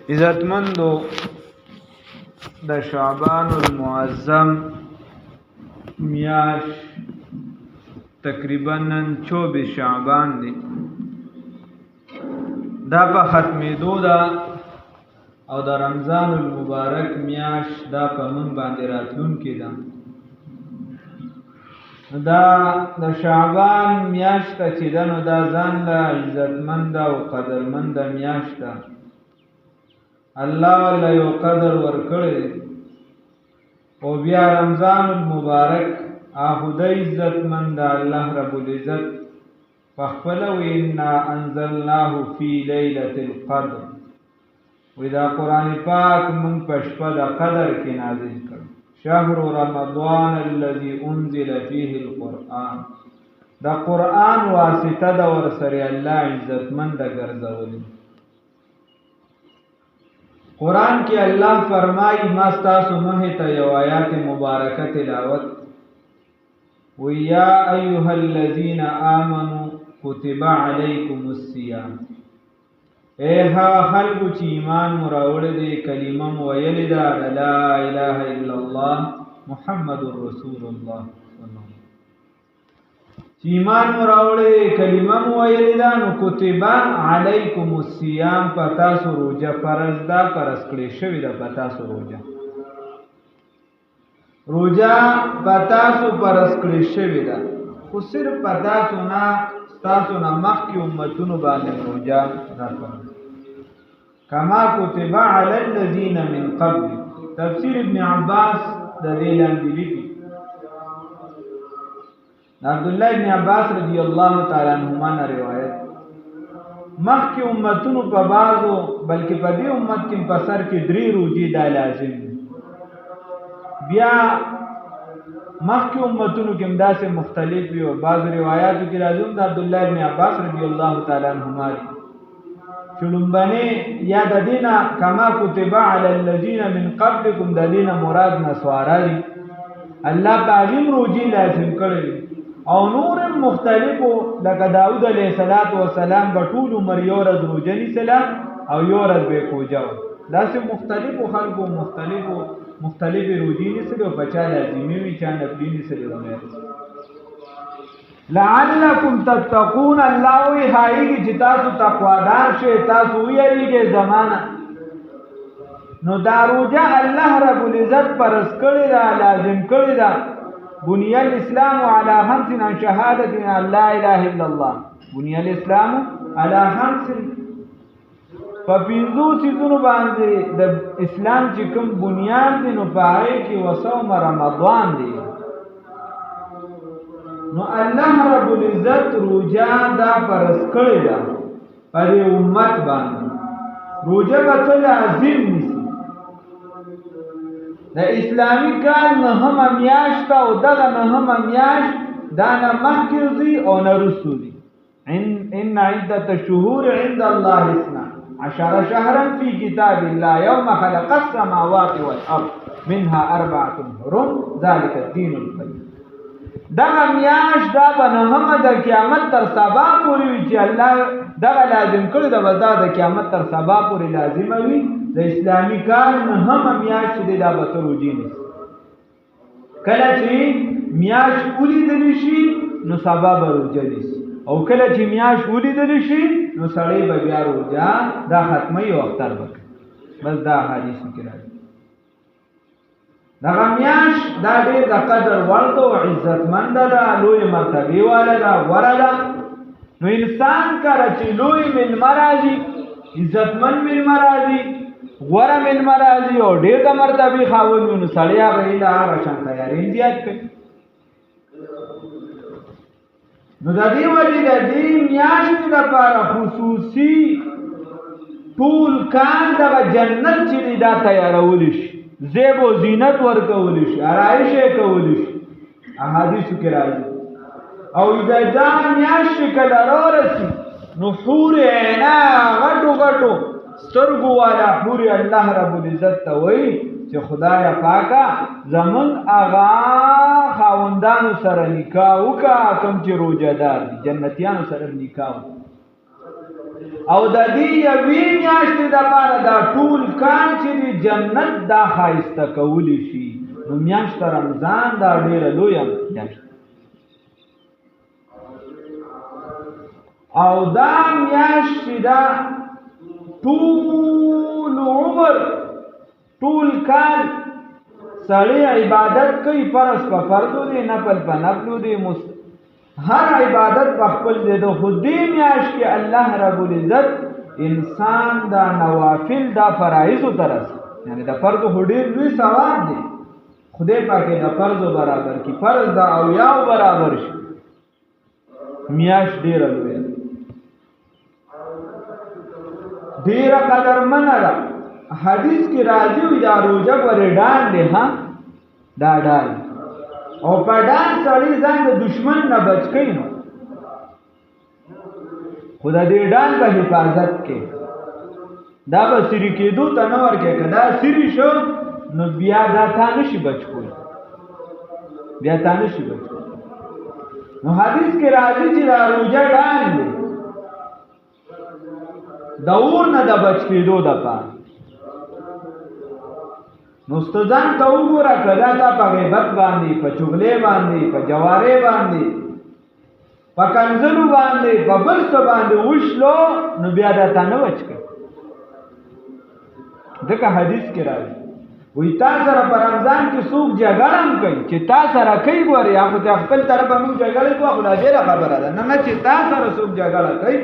عزتمندو د شعبان المعظم میاش تقریبا 24 شعبان دی دا په ختمېدو ده او د رمضان المبارک میاش دا په من باندې راتلونکې ده. دا د شعبان میاشت چې ده نو دا ځان له عزتمنده او قدرمنده میاشت ده. الله له یو قدر ورکړی او بیا رمضان المبارک خدای عزتمند الله رب العزت فخپل وینا انزلناه فی لیلة القدر ودا قرآن پاک من پشپا دا قدر کی نازل کر شهر رمضان الذي انزل فيه القرآن دا قرآن واسطه دا ورسری الله عزتمند گرزولی. قرآن کی اللہ فرمائی مستاسو محتا یو آیات مبارکہ تلاوت وَيَا أَيُّهَا الَّذِينَ آمَنُوا كُتِبَ عَلَيْكُمُ الصِّيَامُ اے خلقو چی ایمان مراوڑ دے کلمہ ویلی دا لا الہ الا اللہ محمد رسول اللہ چی ایمان مراوڑ دے کلمہ ویلی دا نو کتب علیکم الصیام پتاسو روجہ فرض دا پرس کڑی شوی دا پتاسو روجہ پتاسو پرس کڑی شوی دا خو صرف پتاسو نا ستاسو نا مخ کی امتونو باندې روجہ دا فرض کما کتب علی الذین من قبل. تفسیر ابن عباس دا دیلان دیلی کی عبداللہ ابن عباس رضی اللہ تعالی عنہما نا روایت مخ کی امتونو پا بازو بلکہ پا دی امت کم پسر کی 3 روجی دا لازم بیا مخ کی امتونو کم دا سے مختلف بیو بعض روایاتو کی لازم دا عبداللہ ابن عباس رضی اللہ تعالی عنہما چلنبنے یا دا دینا کما کتب علی الذین من قبلکم دا دینا مراد نسوارا دی اللہ تعظیم روجی لازم کرلی او نور مختلفو لکه داود علیہ السلام بطول عمر یورد روجنی سلام او یورد بے کوجاو داسې مختلفو خلقو مختلف روجینی سلو بچا لازمی وی چا نفلینی سلو غیر لعلکم تتقون اللہ وی حائیگی چی تاسو تقوادار شے تاسو ویریگی زمانہ نو دا روجہ اللہ رب العزت پرس کردی دا لازم کردی دا بنی الاسلام علی خمس عن شهادت ان لا اله الا الله بنی الاسلام علی خمس فپینزو سیزونو باندې د اسلام چې کوم بنیاد دی نو پاره کې وصوم رمضان دی نو الله رب العزت روجا دا پرس کړی دا پر امت باندې روجا به لازم نیسی د اسلامی کال نهم میاشت او دغه نهم میاشت دا نه مخکې او نه وروسته دي. ان عدة الشهور عند الله 12 شهرا في كتاب الله يوم خلق السماوات والارض منها 4 حرم ذلك الدين القيم. دغه میاشت دا به نهم د قیامت تر سبا پورې وي چې الله دغه لازم کړی دا به د قیامت تر سبا پورې لازم وي. د اسلامی کال نهم میاشت دی دا به روجی نیسي کله چې میاشت ولیدلی شي نو سبا به روجه نیسي او کله چې میاشت ولیدلی شي نو سړی به بیا روجه دا ختموي او اختر وکړي. بس دا حدیث کې راځي دغه میاشت دا ډېر د قدر وړ ده او عزتمنده ده لوی مرتبې واله ده غوره ده. نو انسان کله چې لوی مېلمه راځي عزتمند مېلمه راځي غوره مېلمه راځي او ډېر د مرتبې خاوند وي نو سړی هغه له هغه شان تیاری زیات کوي. نو د دې وجې د دې میاشتې لپاره خصوصي ټول کال د جنت چې دی دا تیارولی شي زیب و زینت ورکولی شي آرایش یې کولی شي احادیثو کې راځي او د دا میاشت چې کله رارسي نو حور عینا غټو سترګو والا حور الله رب العزت ته وایي چې خدای پاکه زمون اغا خاوندانو سره نکاح وکړه کوم چې روزه دار دي جنتیانو سره نکاح او د دې یوې میاشتې دپاره دا ټول کال چې د جنت دا ښایسته کولی شي. نو میاشت رمضان دا ډېره لویه میاشت او دا میاشت چې دا ټول عمر ټول کال سړی عبادت کوي، فرض په فرضو دی، نفل په نفلو دی، هر عبادت په خپل دی. د خو دې میاشت کې الله رب العزت انسان دا نوافل دا فرایضو ته رسي، یعنې د فرضو خو ډېر لوی ثواب دی. خدای پاک د فرضو برابر کړي، فرض د اویاو برابر شي. میاشت ډېره لویه ډېره قدرمنه ده. حدیث کې راځي وي دا روژه ورې ډال دی، ها دا ډال، او په ډال سړی ځان د دشمن نه بچ کوي. نو خو د دې ډال په حفاظت کې دا به سری کېدو ته نه ورکوي. که دا سری شو نو بیا دا تا نشي بچ کوی، بیا تا نشي بچ کوی. نو حدیث کې راځي چې دا روژه ډال دی د اور نه د بچ کېدو دپاره. نو ستځان ته وګوره، که دا تا په غیبت باندې، په چغلې باندې، په جوارې باندې، په کنځلو باندې، په بل څه باندې وشلو، نو بیا دا تا نه بچ کوي. ځکه حدیث کې راځي وایي تا سره په رمضان کې څوک جګړه هم کوي، چې تا سره کوي ګورې، یا خو د خپل طرفه موږ جګړه کوو، خو دا ډېره خبره ده. نه چې تا سره څوک جګړه کوي،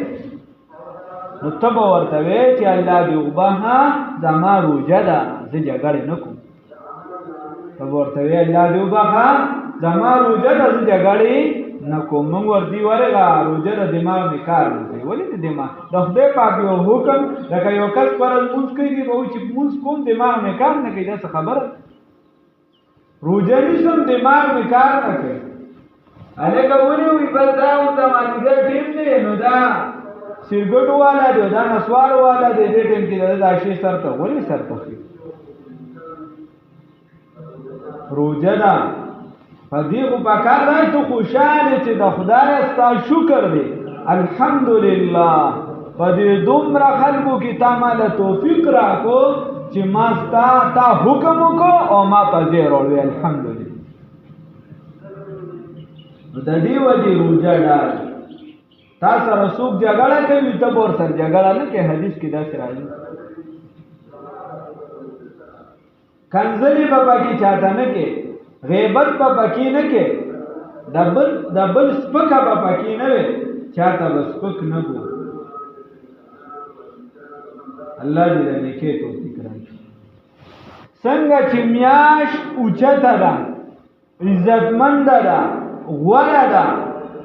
نو ته به ورته وایې چې الله دې وبخښه زما روژه ده، زه جګړې نه کوم. ته به ورته وایې الله دې وبخښه زما روژه ده، زه جګړې نه کوم. موږ ورته ورغه روژه د دماغ مې کار نه کوي. ولې د دماغ د خدای پاک یو حکم، لکه یو کس فرض لمونځ کوي، به وایي چې لمونځ کوم دماغ مې کار نه کوي. دا څه خبره؟ روژه نیسم دماغ مې کار نه کوي. هلکه ولې وایي بس دا اوس د مازدیګر ټیم دی، نو دا سرګټو والا دی، دا نسوارو والا دی، دې ټیم کې دا شی سر ته ولې سر ته خي؟ روژه ده په دې خو پکار دی ته خوشحاله چې د خدای ستا شکر دی، الحمدلله په دې دومره خلکو کې تا ماله توفیق راکړو چې ما ستا تا حکم وکړو او ما په ځای راوړی، الحمدلله. نو د دې وجې روژه ډال تا سره څوک جګړه کوي، ته به ورسره جګړه نه کوې. حدیث کې داسې راځي کنځلې به پکې چاته نه کوې، غیبت به پکې نه کوې، د بل سپکه به پکې نه وې، چاته به سپک نه ګو. الله دې د نیکۍ توفیق راکړي. څنګه چې میاشت اوچته ده، عزتمنده ده، غوره ده،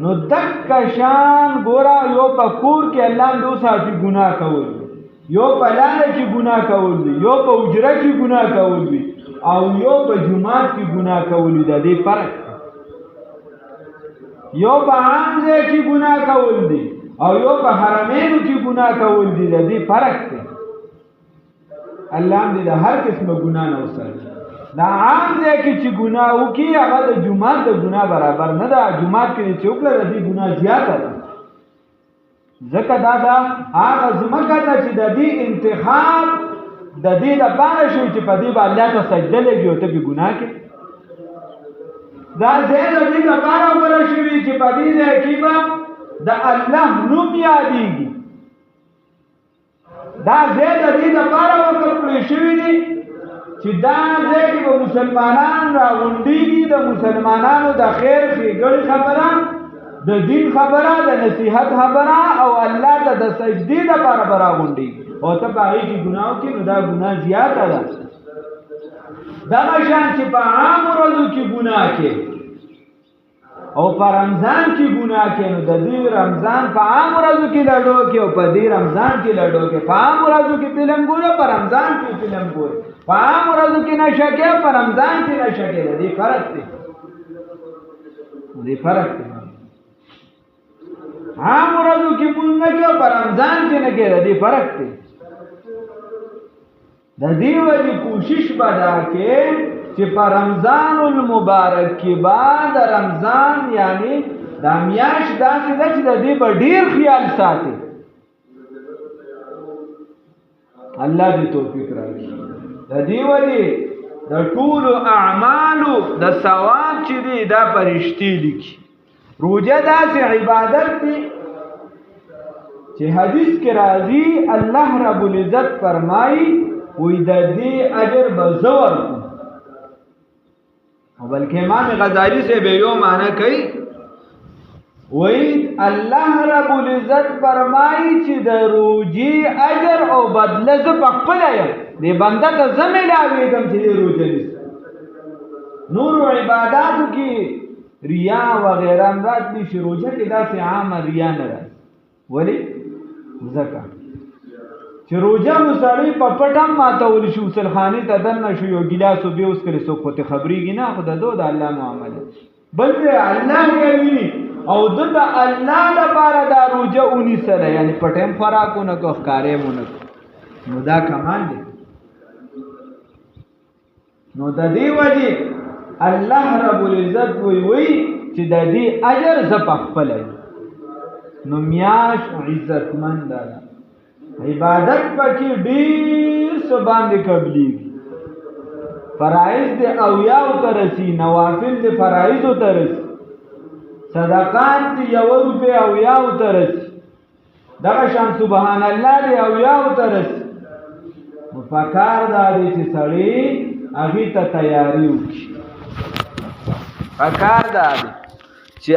نو دک شان ګورا یو په کور کې الله دو ساتي ګناه کول، یو په لاره کې ګناه کول، یو په اجره کې ګناه کول، او یو په جمعات کې ګناه کول. د دې فرق یو په عام ځای کې ګناه کول دي او یو په حرمینو کې ګناه کول دي. د دې فرق دی. الله دې د هر قسمه ګناه نه وساتي. دا عام ځای کې چې ګناه وکړي هغه د جمعات د ګناه برابر نه ده. جمعات کې چې وکړه د دې ګناه زیاته ده. ځکه دا هغه ځمکه ده چې د دې انتخاب د دې لپاره شوی چې په دې به الله ته سجده لګي او ته به ګناه کوې. دا ځای د دې لپاره وکړل شوي چې په دې ځای کې به د الله نوم یادېږي. دا ځای د دې لپاره وکړل شوي دي چې دا ځای کې به مسلمانان راغونډېږي، د مسلمانانو د خیر ښېګړې خبره، د دین خبره، د نصیحت خبره، او الله ته د سجدې لپاره به راغونډېږي. او ته په هغې کې ګناه وکړې نو دا ګناه زیاته ده. دغه شان چې په عام ورځو کې ګناه کې او په رمضان کې ګناه کې، نو د دې رمضان په عام ورځو کې لډو کې او په دې رمضان کې لډو کې. په عام ورځو کې فلم ګوره، په رمضان کې فلم ګوره. په عام ورځو کې نشه کې، په رمضان کې نشه کې. د دې فرق دی، د دې فرق دی. عام ورځو کې مونږ نه کې، په رمضان کې نه کې. د دې فرق دی. د دې وجې کوشش به دا کې چې په رمضان المبارک کې بعد رمضان، یعنی دا میاشت داسې ده چې د دې به ډېر خیال ساتي. الله دې توفیق راکړي. د دې وجې د ټولو اعمالو د ثواب چې دی دا فرشتي لیکي. روژه داسې عبادت دی چې حدیث کې راځي الله رب العزت فرمایي وی د دې اجر به زه ورکوم. او بلکې امام غزالی سے به یو معنی کوي وی الله رب العزت فرمایي چې د روژې اجر او بدله زه پخپله یم دې بنده ته زه ملاوېږم چې دې روژه نیسي. نورو عباداتو کې ریا وغیره امرات دي چې روژه کې داسې عامه ریا نه راځي. ولې؟ ځکه چې روژه مو سړی په پټ هم ماتولی شي، غسلخانې ته دننه شو یو ګیلاس وبې وڅښلې څوک خو ته خبرېږي نه، خو د ده د الله معامله بل دی الله یې ویني او ده د الله لپاره دا روژه ونیسله، یعنې پټ هم خوراک ونه کړو ښکاره هم ونه کړو. نو دا کمال دی. نو د دې وجې الله رب العزت وی چې د دې اجر زه پخپله یم. نو میاش عزتمند ده، عبادت پکې ډېر څه باندې قبلېږي. فرایض د اویاو ته رسي، نوافل د فرایضو ته رسي، صدقات د 1 روپۍ اویاو ته رسي، دغه شان سبحان الله د اویاو ته رسي. نو پکار دا دی چې سړی هغې ته تیاری وکړي. پکار دا دی چې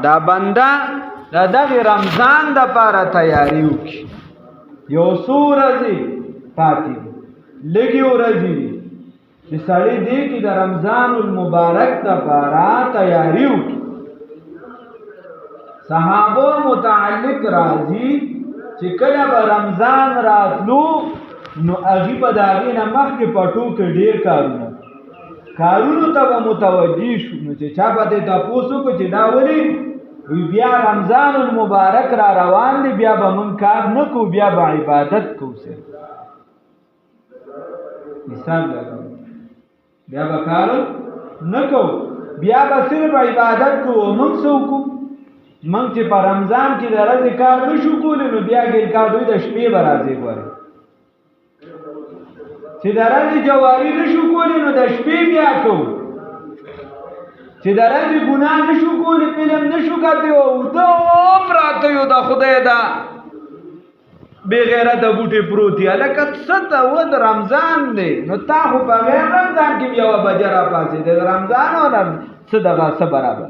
دا بنده د دغې رمضان دپاره تیاری وکړي. یو څو ورځې پاتې دي، لږې ورځې دي چې سړی دی کې د رمضان المبارک دپاره تیاری وکړي. صحابو متعلق راځي چې کله به رمضان راتلو نو هغې به د هغې نه مخکې پټو کې ډېر کارونو ته به متوجه شو. نو چې چا به دې تپوس وکړو چې دا ولې وی بیا رمضان المبارک را روان دی، بیا به من کار نه کو، بیا به عبادت کو. سر مثال لګو بیا به کار نه کو، بیا به صرف عبادت کو. من څه وکړو؟ من چې په رمضان کې د ورځې کار نه شو کولی نو بیا ګیر کار دوی د شپې به راځي. ګورئ چې د ورځې جواري نه شو کولی نو د شپې بیا کوو، چې د ورځې ګناه نه شو کولی، فلم نه شو کتی او اوده پراته یو د خدای دا بې غیرته بوټې پروت دي. هلکه څه ته و د رمضان دی نو تا خو په غیر رمضان کې م 1 بجه راپاڅېدې، د رمضان او څه دغه څه برابر.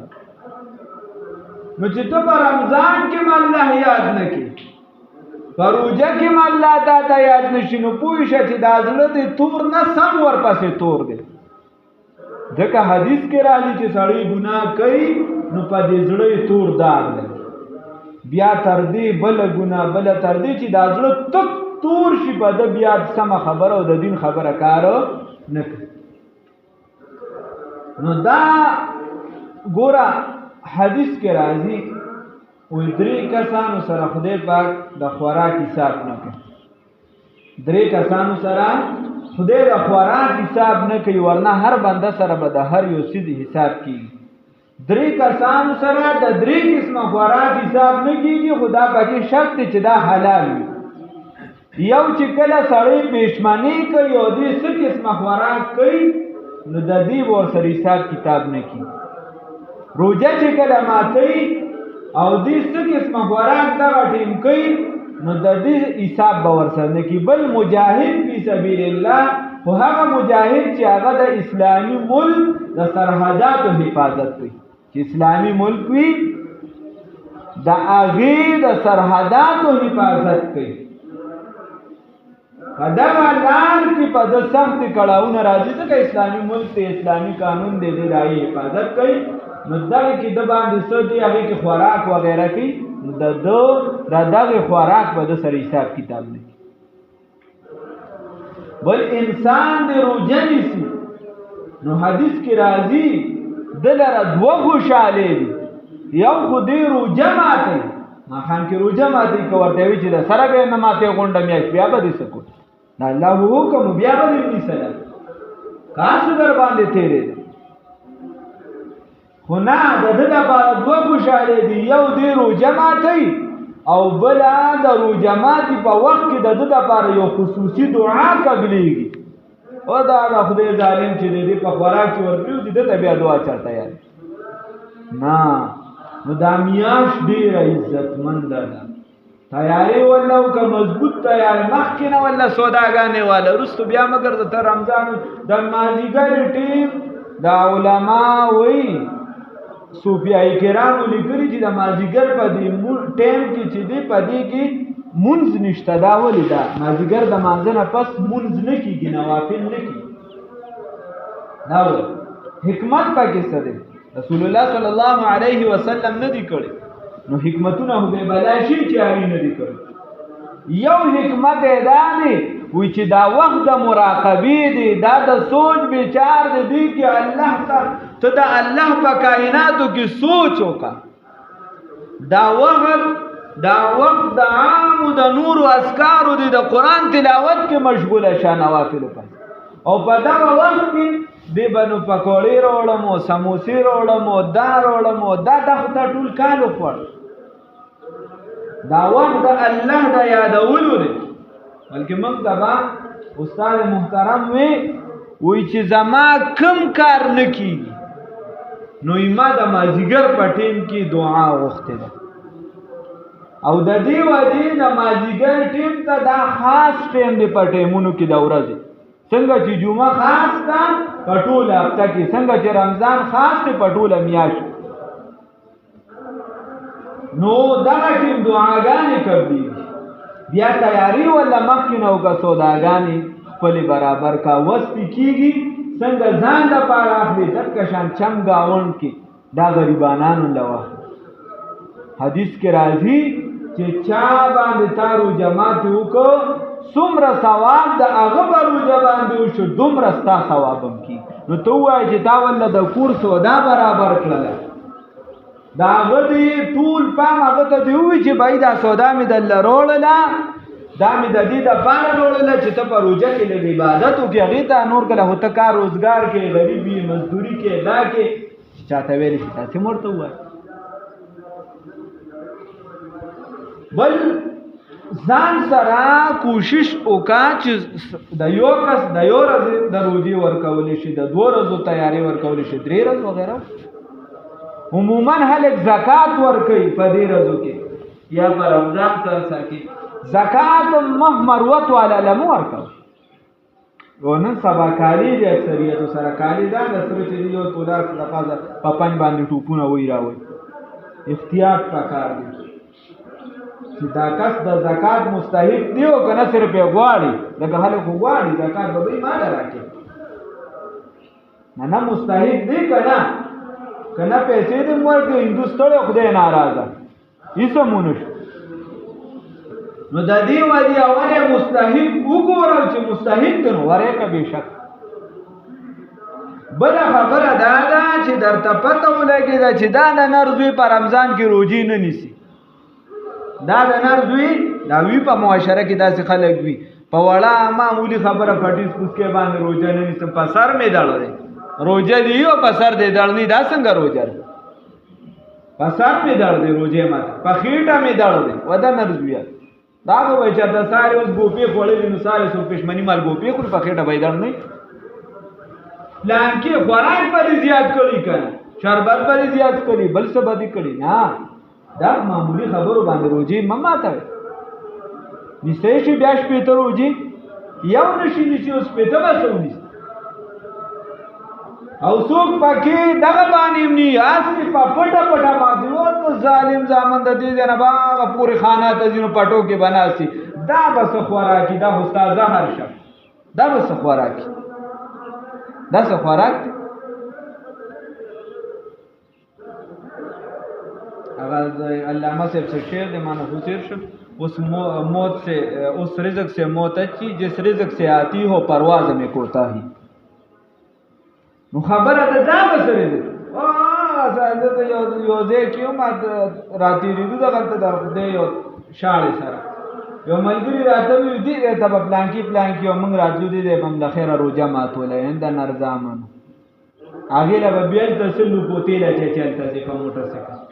نو چې ته په رمضان کې م الله یاد نه کړي، په روژه کې م الله تا ته یاد نه شي، نو پوه شه چې دا زړه دی تور نه سم ورپسې تور دی. ځکه حدیث کې راځي چې سړی ګناه کوي نو په دې زړه یې تور داغ لګي، بیا تر دې بله ګناه بله تر دې چې دا زړه تک تور شي په ده بیا سمه خبره او د دین خبره کار نه کوي. نو دا ګوره حدیث کې راځي وی 3 کسانو سره خدای پاک د خوراک حساب نه کوي. 3 کسانو سره خدای د خوراک حساب نه کوي، ورنه هر بنده سره به د هر یو څیز حساب کیږي. 3 کسانو سره د 3 قسمه خوراک حساب نه کیږي، خدا پکې شرط دی چې دا حلال وي. یو چې کله سړی پېشمني کوي او دې څه قسمه خوراک کوي نو د دې ورسره حساب کتاب نه کیږي. روژه چې کله ماتوي او دې څه قسمه خوراک دغه ټیم کوي نو د دې حساب به ورسره نه کیږي. بل مجاهد فی سبیل الله خو هغه مجاهد چې هغه د اسلامي ملک د سرحداتو حفاظت کوي، چې اسلامي ملک وي د هغې د سرحداتو حفاظت کوي. په دغه لار کې په ده سختې کړاوونه راځي، ځکه اسلامي ملک ته اسلامي قانون دی، د هغې حفاظت کوي. نو دغه کې د باندې څه دی هغې کې خوراک وغیره کوي، نو د دغې خوراک به د سره حساب کتاب نه کوي. بل انسان د روژه نیسي نو حدیث کې راځي د لره 2 خوشحالۍ دي. یو خو دې روژه ماتوي، ماښام کې روژه ماتوي که ورته وي چې د سره به یې نه ماتوي غونډه میاشت بیا به دې څه کوي، د الله حکم بیا به دې نیسله کاسو در باندې تېرېده. خو نه د ده لپاره 2 خوشحالۍ دي. یو دې روژه ماتوي او بلا د روزه ماتي په وخت کې د ده دپاره یو خصوصي دعا قبلیږي او دا د خدای ظالم چې د دې په خوراک کې ورپرېوځي ده ته بیا دعا چاته یاد نه نو دا میاشت ډېره عزتمنده ده تیاری ولا که مضبوط تیار مخکې نه ولا سوداګانې والا وروستو بیا مګر ته رمضان د مازدیګر ټیم د علما وایي صوفیای کرامو لیکلي چې د مازدیګر په دې ټیم کې چې دی په دې کې مونځ نشته دا ولې ده مازدیګر د مانځه نه پس مونځ نه کېږي نوافل نه کېږي دا ولې حکمت پکې څه دی رسول الله صلی الله علیه وسلم نه دی کړی نو حکمتونه خو به بلا شي چې هغې نه دي کړی یو حکمت یې دا دی وی چې دا وخت د مراقبې دی دا د سوچ بچار دی چې الله ته د الله په کائناتو کې سوچ وکړه دا وخت د عامو د نورو اذکارو دی د قرآن تلاوت کې مشغوله شه نوافلو پس او په دغه وخت کې دی به نو پکوړې راوړم او سموسې راوړم او دا راوړم او دا خدای ټول کال وخوړ دا وخت د الله د یادولو دی بلکې موږ ته به استاد محترم وی چې زما کم کار نه کېږي نو ما د مازدیګر په ټیم کې دعا غوښتې ده او د دې وجې د مازدیګر ټیم ته دا خاص ټیم دی په ټیمونو کې د ورځې څنګه چې جمعه خاص ده په ټوله هفته کې څنګه چې رمضان خاص دی په ټوله میاشت نو دغه ټیم دعاګانې قبلیږي بیا تیاری ولا مخکې نه وکړه سوداګانې خپلې برابر کا وسپې کېږي څنګه ځان دپاره اخلي دقه شان چم ګاونډ کې دا غریبانانو له واخلي حدیث کې راځي چې چا باندې تا روژه ماتې وکړو څومره ثواب د هغه په روژه باندې وشو دومره ستا ثواب هم کېږي نو ته ووایه چې تا وله د کور سودا برابر کړله دا هغه دی ټول پام هغه ته دی ووایي چې بھائی دا سودا مې درله راوړله دا مې د دې دپاره راوړله چې ته په روژه کې لږ عبادت وکړې هغې ته نور کله خو ته کار روزګار کې غریب وي مزدوري کې دا کې چاته ویلی شي تاسې هم ورته ووایه بل ځان سره کوشش وکړه چې د یو کس د یو ورځې د روژې ورکولی شي د 2 ورځو تیاری ورکولی شي 3 ورځې وغیره عموما خلک زکات ورکوي په دې ورځو کې یا په رمضان سره کې زکات مروت والا لمو ورکوي او نن سبا کالي د اکثریتو سره کالي دا د سره چې یو تولا لپاره په پنځ باندې ټوپونه وای راوي احتیاط پکار دی چې دا کس د زکات مستحق دی او کنه صرف یې غواړي دغه خلک غواړي زکات به یې مال راکړي نه مستحق دی کنه پیسې دې ورکړي هندوستان خدای ناراضه هیڅ مونږ نو د دې وادي اوله مستحق وګورل چې مستحق دی نو ورکه به شک بل خبره دا ده چې درته پته ولګي چې دا د نرزوی په رمضان کې روزي نه نیسي دا د نرزوی دا وی په معاشره کې داسې خلک وي په وړه معمولی خبره پټیس پوسکې باندې روزه نه نیسم په سر مې دړ دی روزه دی او په سر دې دړ نه دا څنګه روزه ده په سر مې دړ دی روزه ماته په خېټه مې دړ دی ودا نرزوی دا به چې د ساري اوس ګوپې خوړلې نو ساري سو پښمنی مال ګوپې خور په خېټه به دړ نه پلان کې خوراک په زیات کړی کنه شربت په زیات کړی بل څه باندې کړی نه دا معمولی خبرو باندې روزي مماته نسې شي بیا شپې ته روزي یو نشي نشي اوس په ته وسونی او څوک پکې دغه باندې ني اصلي په پټه باندې وو ظالم زامن د دې نه باغ پورې خانه ته ځینو پټو کې بناسي دا بس خوراکي دا استاد زهر شه دا بس خوراکي دا څه خوراک هغه علامه صاحب سے شعر دے مانا حسیر شو اس موت سے اس رزق سے موت اچھی جس رزق سے آتی ہو پرواز میں کوتا ہی نو خبره ده دا بس رزق زه ته یو ځای کې یم راتېرېدو دغه ته د خدای یو شاړې سره یو ملګري راته وي دې ته به پلانکي او موږ راتلو دې به هم د خیره روژه ماتولی د نرزامنو هغې له به بیا هلته سلو پوتې له چې هلته ځې په موټر سایکل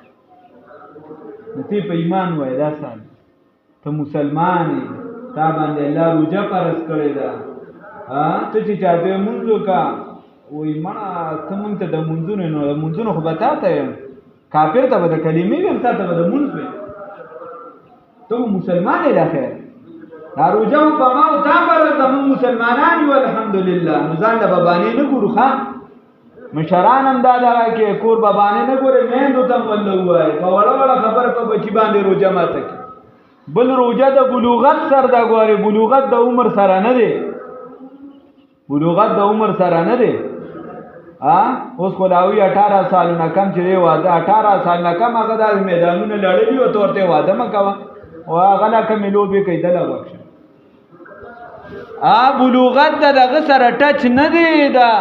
نو تی په ایمان وای دا سال ته مسلمان یې تا باندې الله روجه فرض کړې ده ته چې چاته مونږ وکا وای مړه ته مونږ ته د مونږونو نو د مونږونو خو به تا ته یم کافر ته به د کلمې ویم تا ته به د مونږ ویم ته مسلمان یې دا خیر دا روجه په ما او تا فرض ده مونږ مسلمانان یو الحمدلله نو ځان د بابانې نه ګورو ښه مشران هم دا دغه کې کور بابانې نه ګورې میندو ته هم ولله ووایي په وړه وړه خبره په بچي باندې روجه ماته کړي بل روجه د بلوغت سر ده ګورې بلوغت د عمر سره نه دی بلوغت د عمر سره نه دی اوس خو لاوي 18 سالونه کم چې دی واده 18 سال نه کم هغه د میدانونه لړلي او تورته واده مه کوه او هغه لا کمې لوبې کوي دله بخشه بلوغت د دغه سره ټچ نه دی دا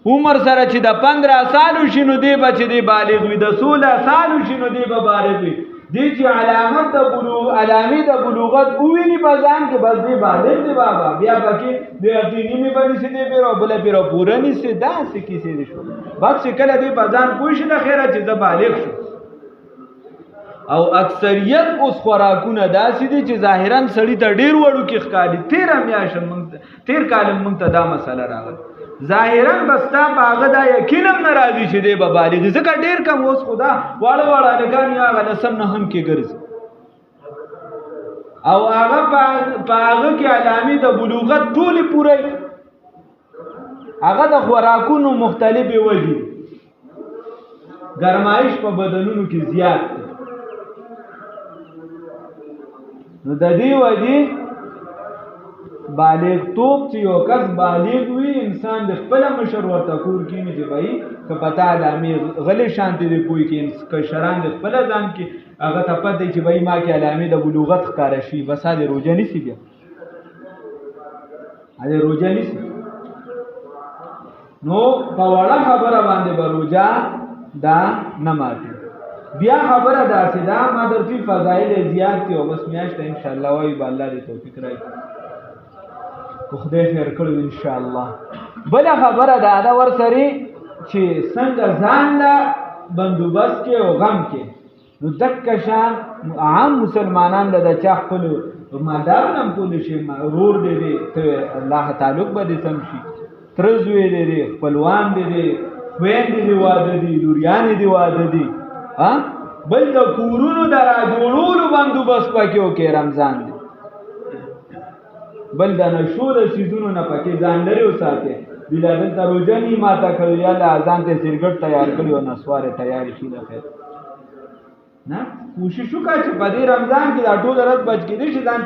عمر سره چې د 15 سالو شي نو دی به چې دی بالغ وي د 16 سالو شي نو دی به بالغ وي دی چې علامه د بلوغت وویني په ځان کې بس دی بالغ دی بابا بیا پکې د نیمې به نیسي دی پیرو بله پیرو پوره نیسي داسې کیسې دي شو بس چې کله دی په ځان پوه شي د خیره چې زه بالغ شو او اکثریت اوس خوراکونه داسې دي چې ظاهرا سړي ته ډېر وړوکي ښکاري تیر کال موږ ته دا مسله راغله ظاهرا بستا په هغه دا یقین هم نه راځي چې دی به بالغ ځکه ډېر کم اوس خدا واړه واړه هلکان یې هغه لسم نه هم کې ګرځي او هغه په هغه کې علامې د بلوغت ټولې پوره هغه د خوراکونو مختلفې وجې ګرمایش په بدنونو کې زیات دی نو د دې وجې بالغ توپ چې یو کس بالغ وي انسان د خپل مشر ورته کور کینی چې بھائی که پتا علامې غلې شانتي دی کوی کې که شران د خپل ځان کې هغه ته پد دی چې بھائی ما کې علامې د بلوغت ښکاره شي بس د روزه نیسي بیا د روزه نیسي نو په وړه خبره باندې به روزه دا نه ماتي بیا خبره داسې ده ما درته فضایل زیات دي او بس میاشته ان شاء الله وایي به الله دې توفیق راکړي کو خدای خیر کړو ان شاء الله بل خبره دا ورسره چې څنګه ځان لا بندوبست کې او غم کې نو دک شان عام مسلمانان د چا خپل مالدار نم کول شي ورور دې ته الله تعالی به دې سم شي ترزوی دې خپلوان دې وین دې واده دي لوریان دې واده دي بل د کورونو درا جوړولو بندوبست پکې وکړي رمضان دی بل د نشور سیزونو نه پکې ځان لري وساته بلادل ته روزنی ماته کړو یا د اذان ته سرګټ تیار کړو او نسواره تیار شي نه خیر نه کوشش وکړه چې په دې رمضان کې دا ټول رات بچ کېدې شي ځان